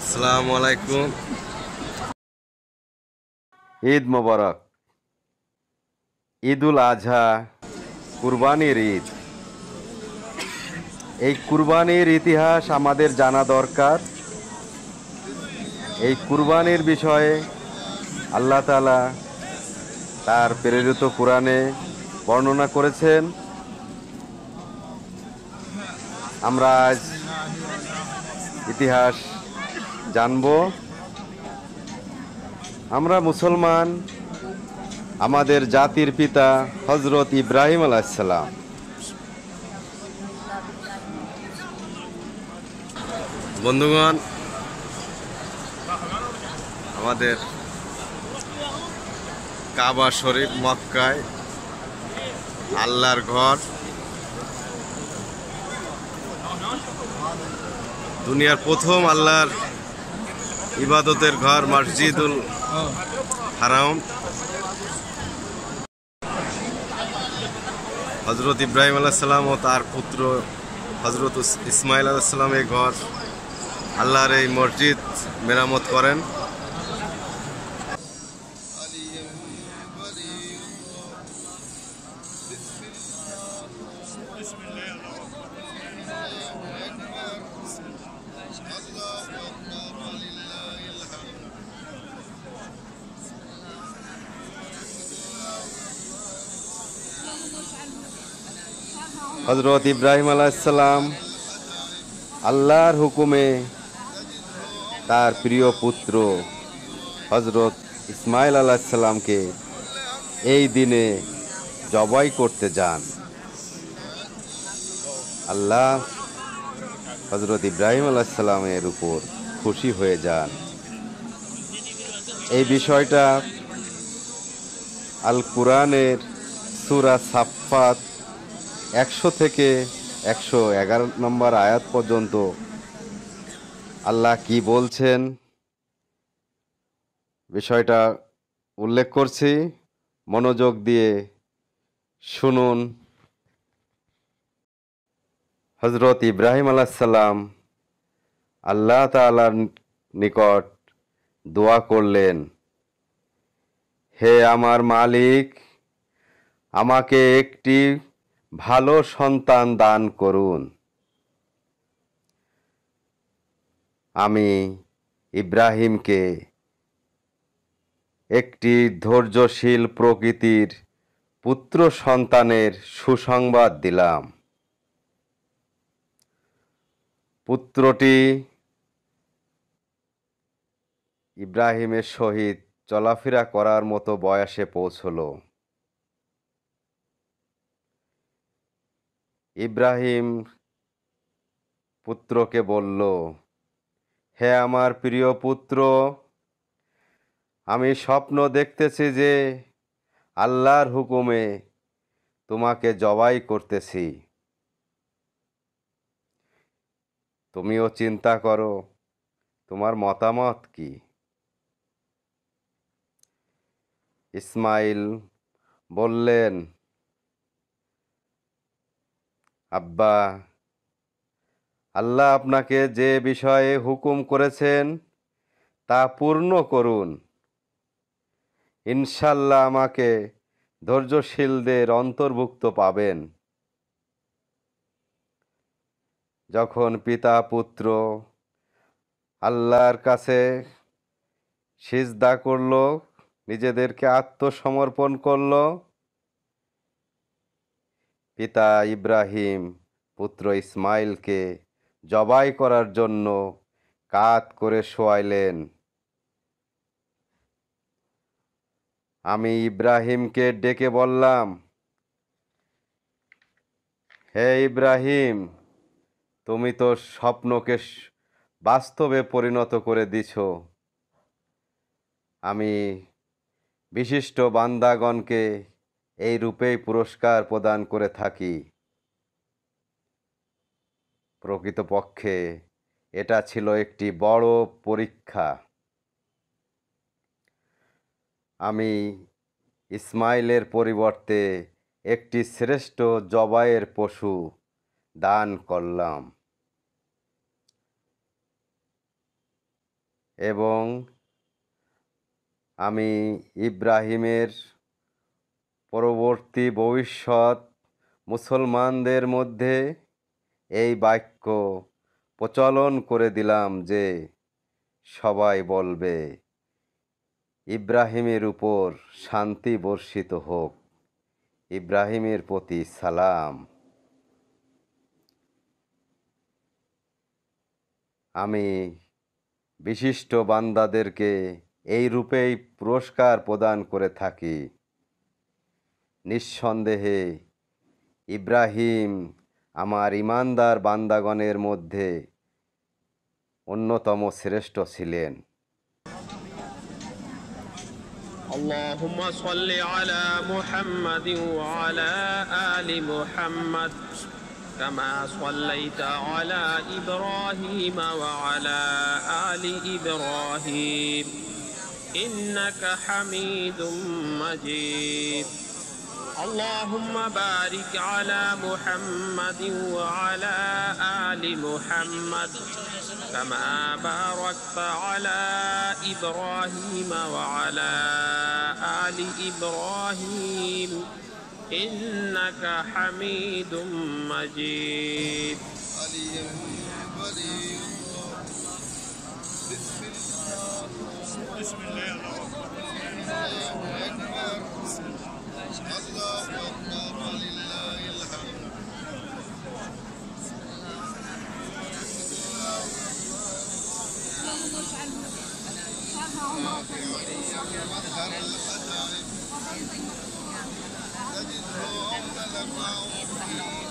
আসসালামু আলাইকুম। ঈদ মোবারক। ঈদুল আজহা, কুরবানির ঈদ। এই কুরবানির ইতিহাস আমাদের জানা দরকার। এই কুরবানির বিষয়ে আল্লাহ তাআলা তার প্রেরিত কোরআনে বর্ণনা করেছেন। আমরা আজ ইতিহাস জানব। আমরা মুসলমান, আমাদের জাতির পিতা হযরত ইব্রাহিম আলাইহিস সালাম বন্ধুগণ, আমাদের কাবা শরীফ মক্কায় আল্লাহর ঘর, দুনিয়ার প্রথম আল্লাহর ইবাদতের ঘর মসজিদুল হারাম। হযরত ইব্রাহিম আলাইহিস সালাম ও তার পুত্র হযরত ইসমাইল আলাইহিস সালাম এই ঘর আল্লাহর এই মসজিদ মেরামত করেন। হযরত ইব্রাহিম আলাইহিস সালাম আল্লাহর হুকুমে তার প্রিয় পুত্র হযরত ইসমাইল আলাইহিস সালামকে এই দিনে জবাই করতে যান। আল্লাহ হযরত ইব্রাহিম আলাইহিস সালামের উপর খুশি হয়ে যান। এই বিষয়টা আল কুরআনের সূরা সাফফাত 100 থেকে 111 নম্বর আয়াত পর্যন্ত আল্লাহ কি বলছেন বিষয়টা উল্লেখ করছি। মনোযোগ দিয়ে শুনুন। হযরত ইব্রাহিম আলাইহিস সালাম আল্লাহ তাআলার নিকট দোয়া করলেন, হে আমার মালিক, আমাকে একটি ভালো সন্তান দান করুন। আমি ইব্রাহিমকে একটি ধৈর্যশীল প্রকৃতির পুত্র সন্তানের সুসংবাদ দিলাম। পুত্রটি ইব্রাহিমের সহিত চলাফেরা করার মতো বয়সে পৌঁছল। ইব্রাহিম পুত্রকে বলল, হে আমার প্রিয় পুত্র, আমি স্বপ্ন দেখতেছি যে আল্লাহর হুকুমে তোমাকে জবাই করতেছি। তুমিও চিন্তা করো, তোমার মতামত কি? ইসমাইল বললেন, আব্বা, আল্লাহ আপনাকে যে বিষয়ে হুকুম করেছেন তা পূর্ণ করুন। ইনশাল্লাহ আমাকে ধৈর্যশীলদের অন্তর্ভুক্ত পাবেন। যখন পিতা পুত্র আল্লাহর কাছে সিজদা করল, নিজেদেরকে আত্মসমর্পণ করল, পিতা ইব্রাহিম পুত্র ইসমাইলকে জবাই করার জন্য কাত করে শোয়াইলেন। আমি ইব্রাহিমকে ডেকে বললাম, হে ইব্রাহিম, তুমি তো স্বপ্নকে বাস্তবে পরিণত করে দিছ। আমি বিশিষ্ট বান্দাগণকে এই রূপেই পুরস্কার প্রদান করে থাকি। প্রকৃতপক্ষে এটা ছিল একটি বড় পরীক্ষা। আমি ইসমাইলের পরিবর্তে একটি শ্রেষ্ঠ জবাইয়ের পশু দান করলাম। এবং আমি ইব্রাহিমের পরবর্তী ভবিষ্যৎ মুসলমানদের মধ্যে এই বাক্য প্রচলন করে দিলাম যে সবাই বলবে, ইব্রাহিমের উপর শান্তি বর্ষিত হোক, ইব্রাহিমের প্রতি সালাম। আমি বিশিষ্ট বান্দাদেরকে এই রূপেই পুরস্কার প্রদান করে থাকি। নিঃসন্দেহে ইব্রাহিম আমার ঈমানদার বান্দাগণের মধ্যে অন্যতম শ্রেষ্ঠ ছিলেন। اللهم صل على محمد وعلى آل محمد كما صليت على إبراهيم وعلى آل إبراهيم إنك حميد مجيد. اللهم بارك على محمد وعلى آل محمد كما باركت على إبراهيم وعلى آل إبراهيم إنك حميد مجيد. بسم الله الرحمن الرحيم. الله أكبر ولله الحمد. اللهم اجعله شهر عمرك مظهر الحدائق تجده أولى لك